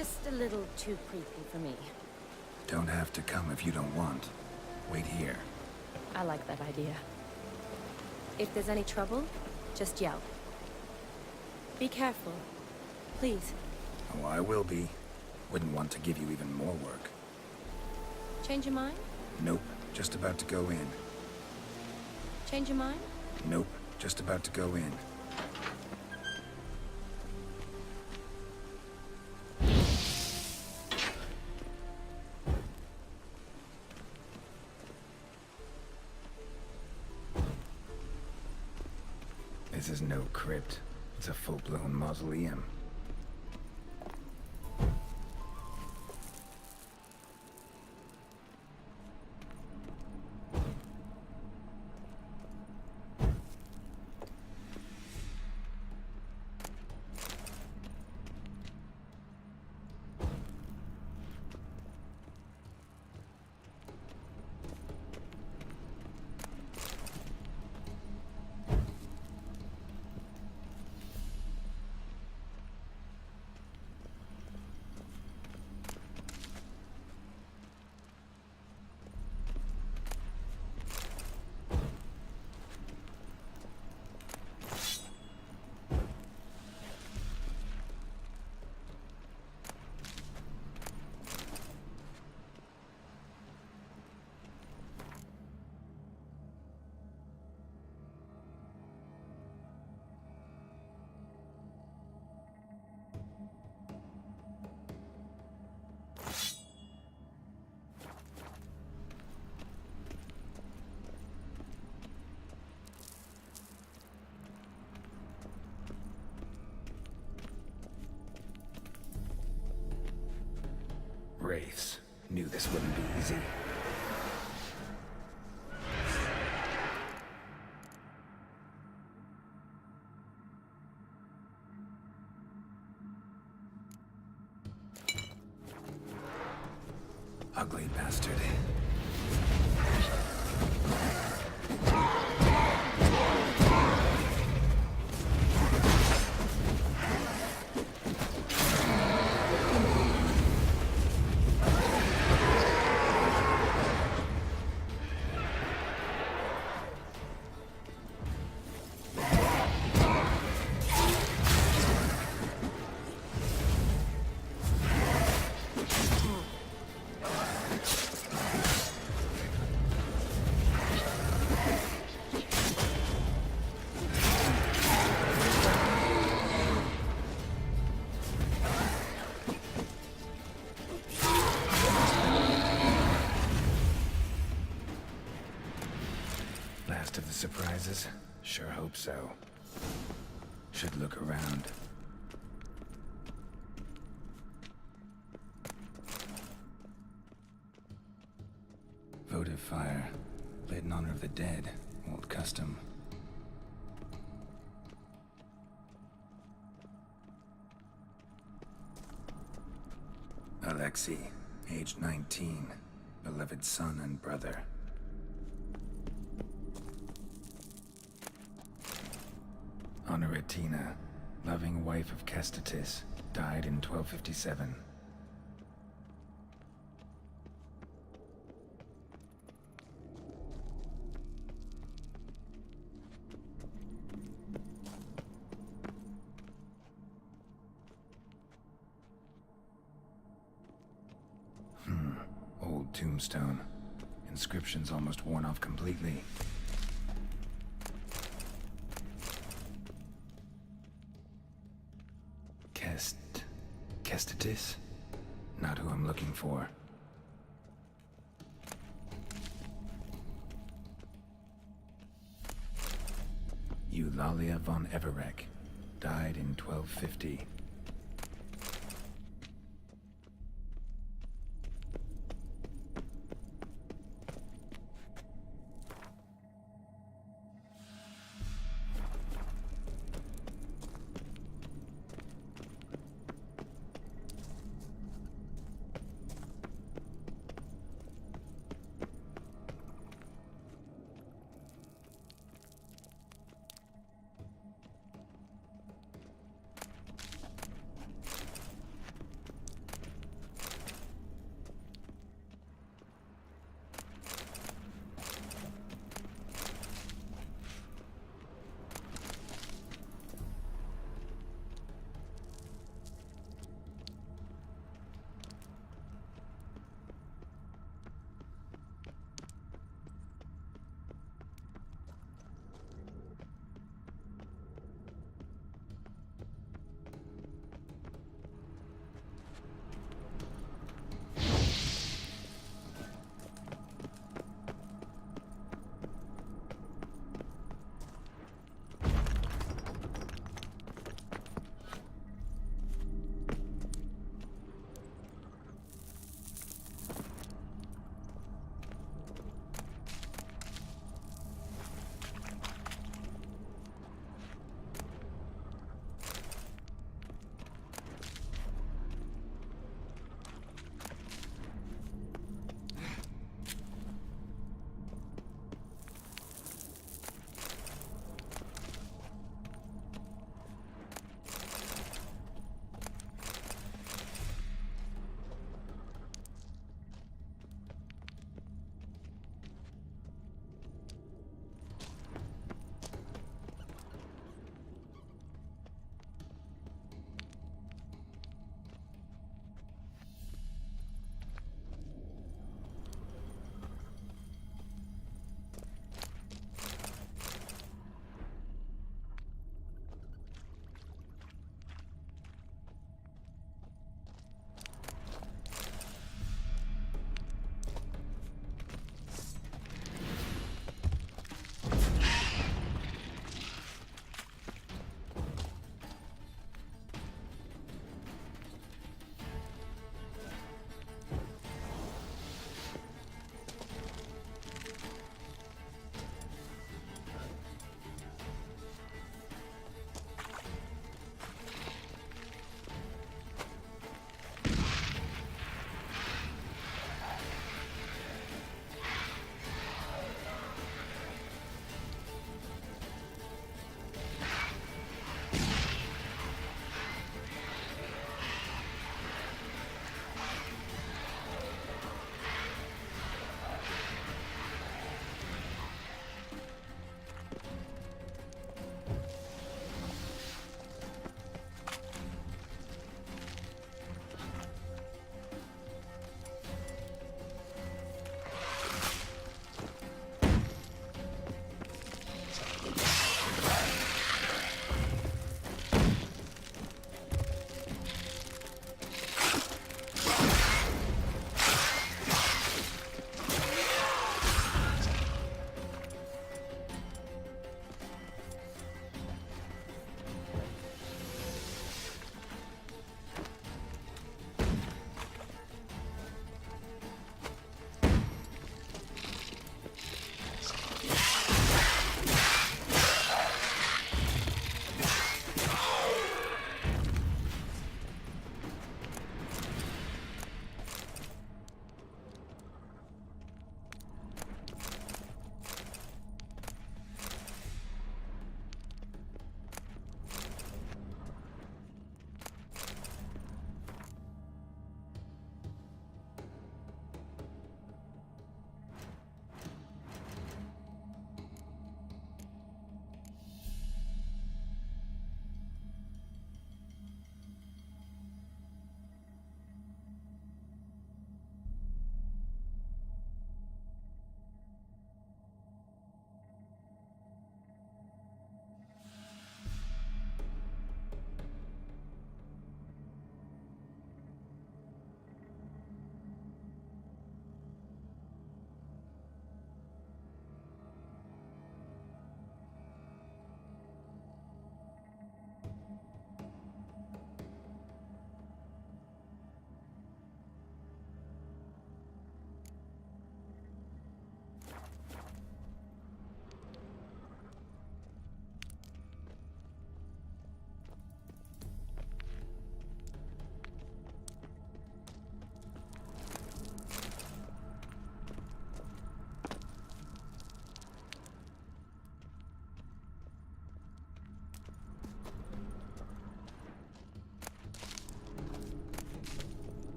Just a little too creepy for me. Don't have to come if you don't want. Wait here. I like that idea. If there's any trouble, just yell. Be careful. Please. Oh, I will be. Wouldn't want to give you even more work. Change your mind? Nope, just about to go in. Change your mind? Nope, just about to go in. This is no crypt. It's a full-blown mausoleum. Wraiths. Knew this wouldn't be easy. Ugly bastard. Last of the surprises? Sure hope so. Should look around. Votive fire. Lit in honor of the dead. Old custom. Alexei, aged 19. Beloved son and brother. Honoratina, loving wife of Kestatis, died in 1257. Old tombstone. Inscription's almost worn off completely. Kestatis? Not who I'm looking for. Eulalia von Everec. Died in 1250.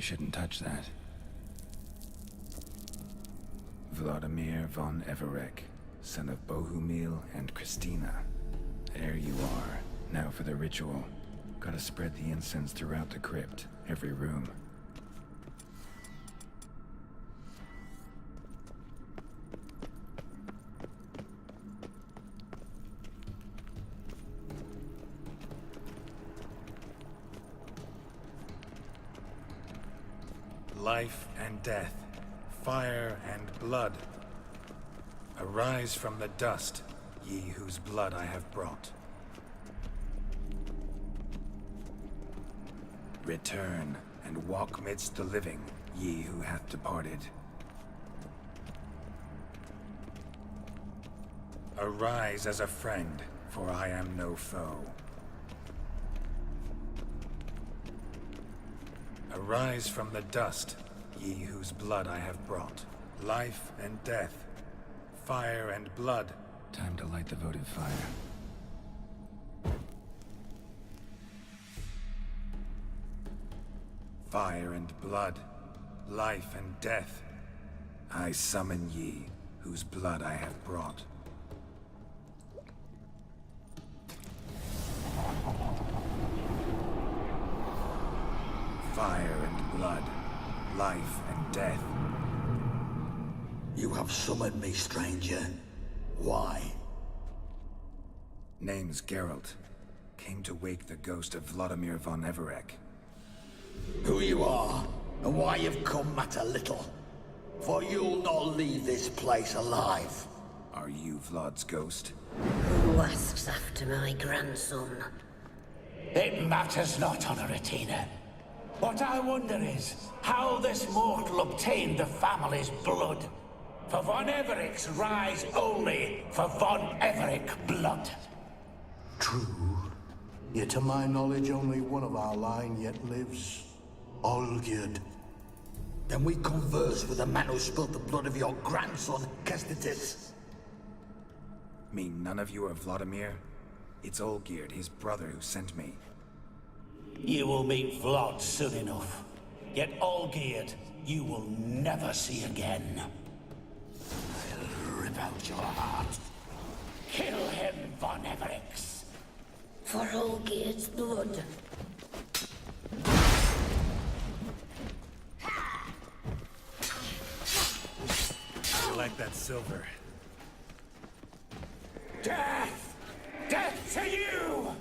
shouldn't touch that. Vladimir von Everec, son of Bohumil and Christina. There you are. Now for the ritual. Gotta spread the incense throughout the crypt, every room. Life and death, fire and blood. Arise from the dust, ye whose blood I have brought. Return and walk midst the living, ye who hath departed. Arise as a friend, for I am no foe. Arise from the dust, ye whose blood I have brought. Life and death, fire and blood. Time to light the votive fire. Fire and blood, life and death. I summon ye, whose blood I have brought. Fire and blood, life and death. You have summoned me, stranger. Why? Name's Geralt. Came to wake the ghost of Vladimir von Everec. Who you are, and why you've come matter little. For you'll not leave this place alive. Are you Vlad's ghost? Who asks after my grandson? It matters not, Honoratina. What I wonder is how this mortal obtained the family's blood. For von Everec's rise only for von Everec blood. True. Yet to my knowledge, only one of our line yet lives. Olgierd. Then we converse with the man who spilled the blood of your grandson, Kestitis. Mean none of you are Vladimir? It's Olgierd, his brother, who sent me. You will meet Vlad soon enough. Yet Olgierd, you will never see again. I'll rip out your heart. Kill him, von Everec. For Olgierd's blood. I like that silver. Death! Death to you!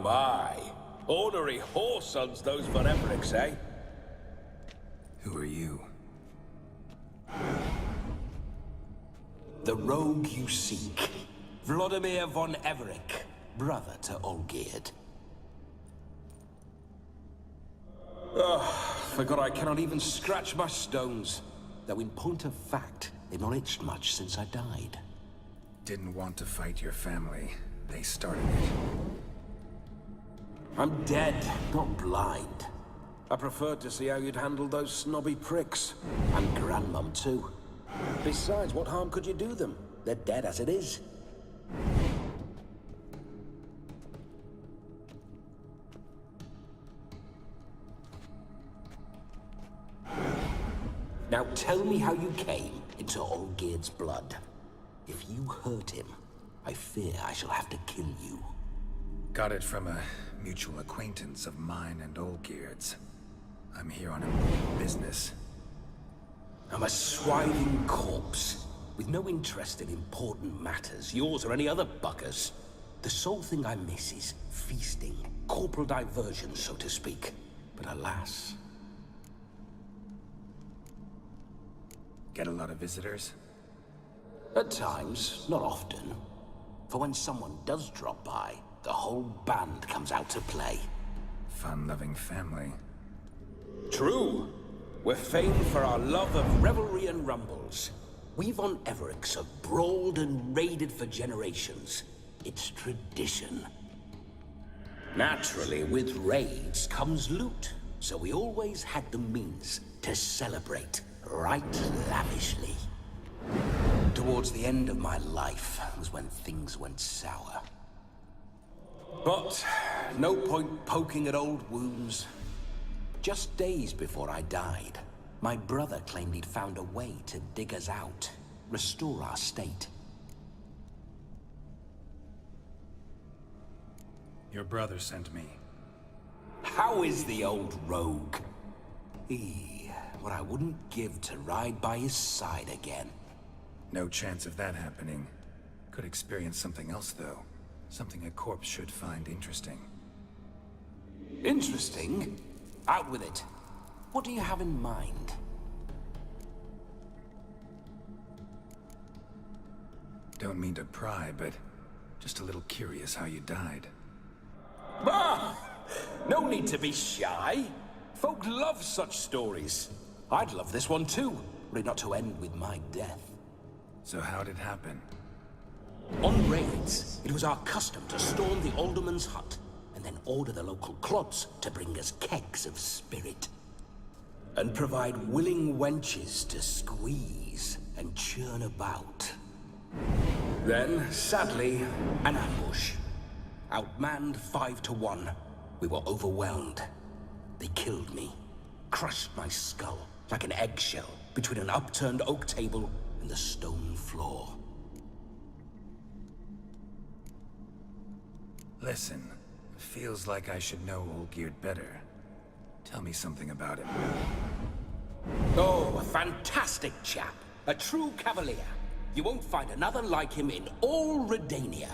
My. Ornery whoresons those von Everecs, eh? Who are you? The rogue you seek. Vladimir von Everec, brother to Olgierd. Forgot I cannot even scratch my stones. Though in point of fact, they've not itched much since I died. Didn't want to fight your family. They started it. I'm dead, not blind. I preferred to see how you'd handle those snobby pricks. And Grandmum, too. Besides, what harm could you do them? They're dead as it is. Now tell me how you came into Olgierd's blood. If you hurt him, I fear I shall have to kill you. Got it from a mutual acquaintance of mine and Olgierd's. I'm here on important business. I'm a swiving corpse. with no interest in important matters, yours or any other buggers. The sole thing I miss is feasting, corporal diversion, so to speak. But alas... Get a lot of visitors? At times, not often. For when someone does drop by, the whole band comes out to play. Fun-loving family. True. We're famed for our love of revelry and rumbles. We Von Everecs have brawled and raided for generations. It's tradition. Naturally, with raids comes loot, so we always had the means to celebrate right lavishly. Towards the end of my life was when things went sour. But no point poking at old wounds. Just days before I died, my brother claimed he'd found a way to dig us out, restore our state. Your brother sent me. How is the old rogue? What I wouldn't give to ride by his side again. No chance of that happening. Could experience something else, though. Something a corpse should find interesting. Interesting? Out with it. What do you have in mind? Don't mean to pry, but just a little curious how you died. Ah! No need to be shy. Folk love such stories. I'd love this one too, were it not to end with my death. So how'd it happen? On raids, it was our custom to storm the alderman's hut, and then order the local clods to bring us kegs of spirit. And provide willing wenches to squeeze and churn about. Then, sadly, an ambush. Outmanned 5 to 1. We were overwhelmed. They killed me. Crushed my skull like an eggshell between an upturned oak table and the stone floor. Listen, feels like I should know Olgierd better. Tell me something about him. Oh, a fantastic chap. A true cavalier. You won't find another like him in all Redania.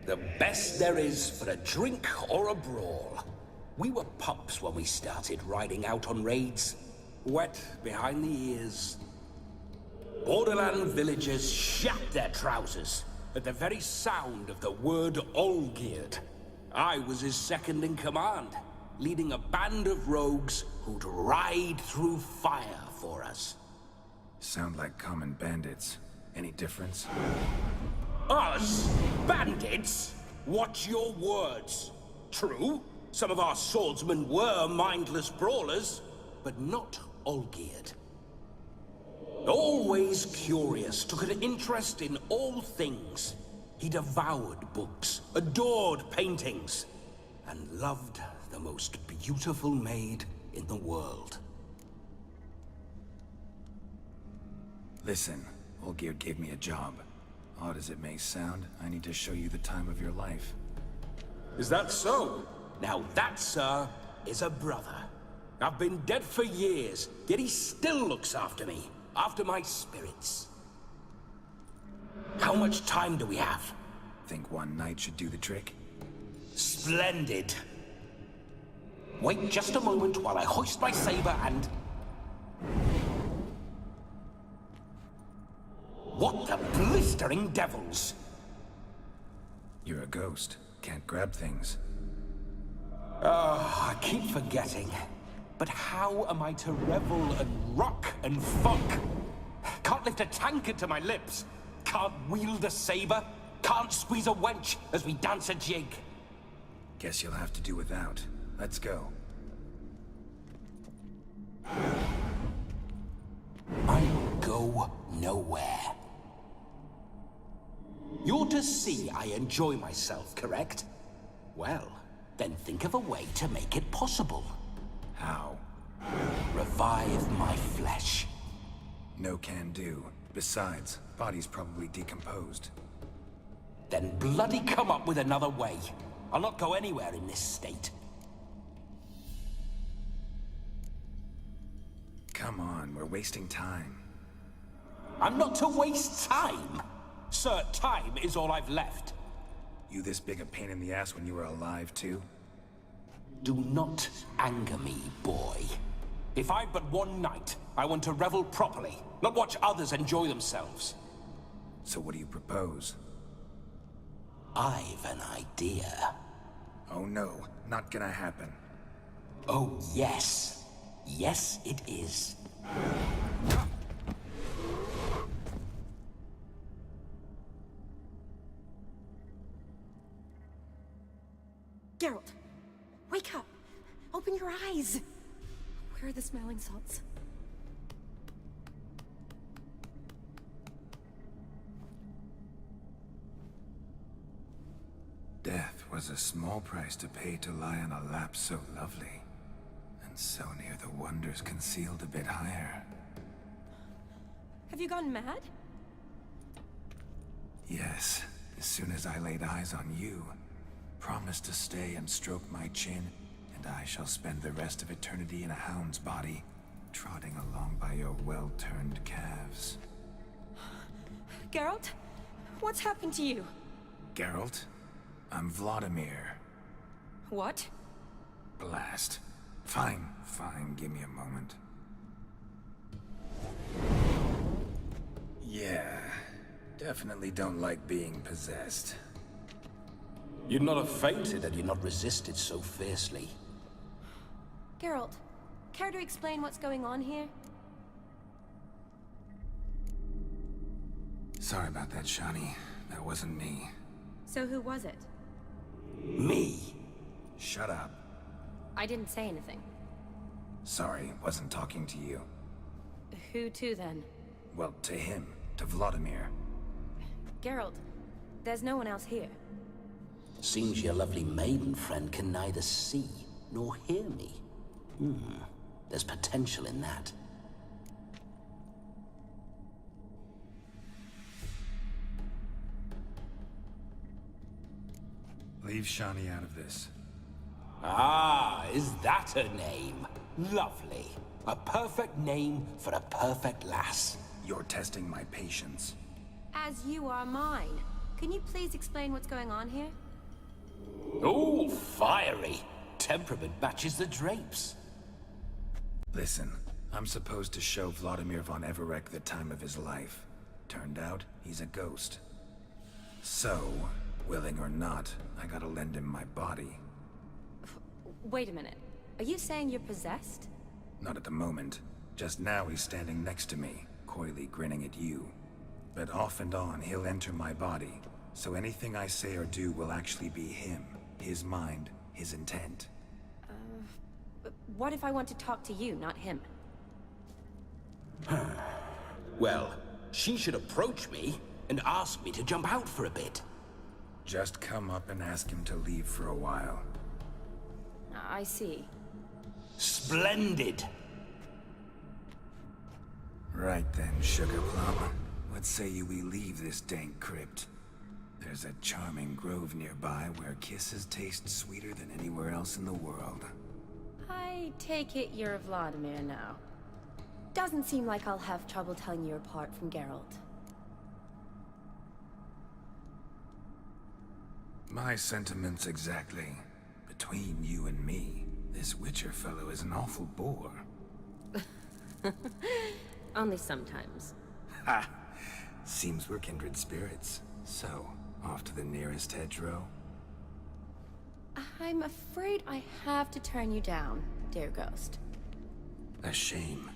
The best there is for a drink or a brawl. We were pups when we started riding out on raids. Wet behind the ears. Borderland villagers shat their trousers at the very sound of the word Olgierd. I was his second in command, leading a band of rogues who'd ride through fire for us. Sound like common bandits. Any difference? Us? Bandits? Watch your words. True, some of our swordsmen were mindless brawlers, but not Olgierd. Always curious, took an interest in all things. He devoured books, adored paintings, and loved the most beautiful maid in the world. Listen, Olgierd gave me a job. Odd as it may sound, I need to show you the time of your life. Is that so? Now that, sir, is a brother. I've been dead for years, yet he still looks after me, after my spirits. How much time do we have? Think one night should do the trick? Splendid. Wait just a moment while I hoist my saber and... What the blistering devils? You're a ghost. Can't grab things. I keep forgetting. But how am I to revel and rock and funk? Can't lift a tankard to my lips. Can't wield a saber. Can't squeeze a wench as we dance a jig. Guess you'll have to do without. Let's go. I will go nowhere. You're to see I enjoy myself, correct? Well, then think of a way to make it possible. How? Revive my flesh. No can do. Besides, body's probably decomposed. Then bloody come up with another way. I'll not go anywhere in this state. Come on, we're wasting time. I'm not to waste time. Sir, time is all I've left. You this big a pain in the ass when you were alive, too? Do not anger me, boy. If I've but one night, I want to revel properly, not watch others enjoy themselves. So what do you propose? I've an idea. Oh no, not gonna happen. Oh, yes. Yes, it is. Geralt, wake up! Open your eyes! Where are the smelling salts? Death was a small price to pay to lie on a lap so lovely, and so near the wonders concealed a bit higher. Have you gone mad? Yes, as soon as I laid eyes on you, promise to stay and stroke my chin, and I shall spend the rest of eternity in a hound's body, trotting along by your well-turned calves. Geralt? What's happened to you? Geralt, I'm Vladimir. What? Blast. Fine, give me a moment. Yeah, definitely don't like being possessed. You'd not have fainted had you not resisted so fiercely. Geralt, care to explain what's going on here? Sorry about that, Shani. That wasn't me. So who was it? Me? Shut up. I didn't say anything. Sorry, wasn't talking to you. Who to then? Well, to him. To Vladimir. Geralt, there's no one else here. Seems your lovely maiden friend can neither see nor hear me. There's potential in that. Leave Shani out of this. Ah, is that her name? Lovely. A perfect name for a perfect lass. You're testing my patience. As you are mine. Can you please explain what's going on here? Oh, fiery. Temperament matches the drapes. Listen, I'm supposed to show Vladimir von Everec the time of his life. Turned out, he's a ghost. So, willing or not, I gotta lend him my body. Wait a minute. Are you saying you're possessed? Not at the moment. Just now he's standing next to me, coyly grinning at you. But off and on, he'll enter my body. So anything I say or do will actually be him. His mind, his intent. But what if I want to talk to you, not him? Well, she should approach me and ask me to jump out for a bit. Just come up and ask him to leave for a while. I see. Splendid. Right then, Sugar Plum. What say you we leave this dank crypt? There's a charming grove nearby where kisses taste sweeter than anywhere else in the world. I take it you're Vladimir now. Doesn't seem like I'll have trouble telling you apart from Geralt. My sentiments exactly. Between you and me, this Witcher fellow is an awful bore. Only sometimes. Ha! Seems we're kindred spirits. So, off to the nearest hedgerow? I'm afraid I have to turn you down, dear ghost. A shame.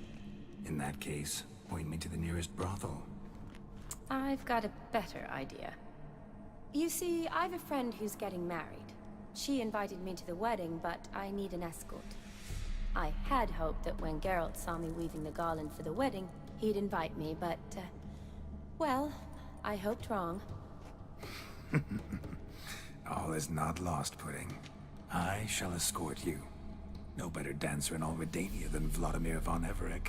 In that case, point me to the nearest brothel. I've got a better idea. You see, I've a friend who's getting married. She invited me to the wedding, but I need an escort. I had hoped that when Geralt saw me weaving the garland for the wedding, he'd invite me, but, well, I hoped wrong. All is not lost, Pudding. I shall escort you. No better dancer in all Redania than Vladimir von Everec.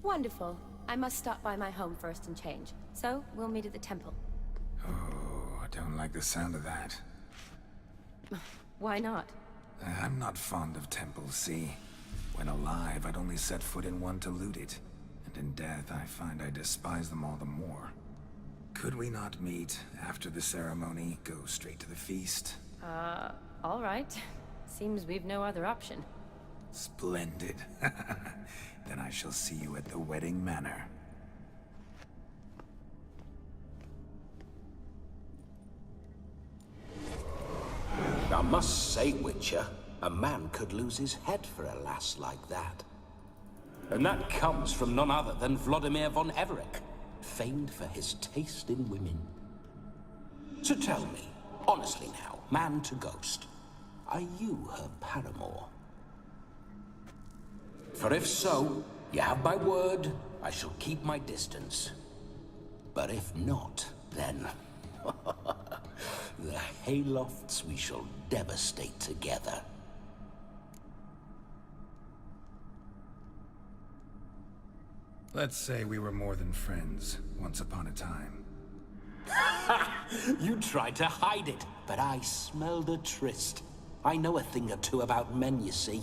Wonderful. I must stop by my home first and change. So, we'll meet at the temple. Oh, I don't like the sound of that. Why not? I'm not fond of temples, see? When alive, I'd only set foot in one to loot it. and in death I find I despise them all the more. Could we not meet after the ceremony, go straight to the feast? All right. Seems we've no other option. Splendid. Then I shall see you at the wedding manor. I must say, Witcher, a man could lose his head for a lass like that. And that comes from none other than Vladimir von Everec, famed for his taste in women. So tell me, honestly now, man to ghost, are you her paramour? For if so, you have my word, I shall keep my distance. But if not, then... the haylofts we shall devastate together. Let's say we were more than friends, once upon a time. You tried to hide it, but I smelled a tryst. I know a thing or two about men, you see.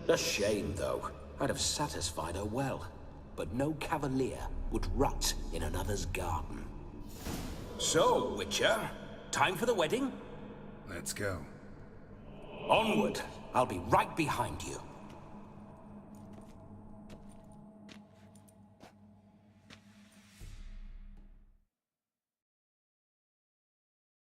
A shame, though. I'd have satisfied her well. But no cavalier would rot in another's garden. So, Witcher, time for the wedding? Let's go. Onward! I'll be right behind you.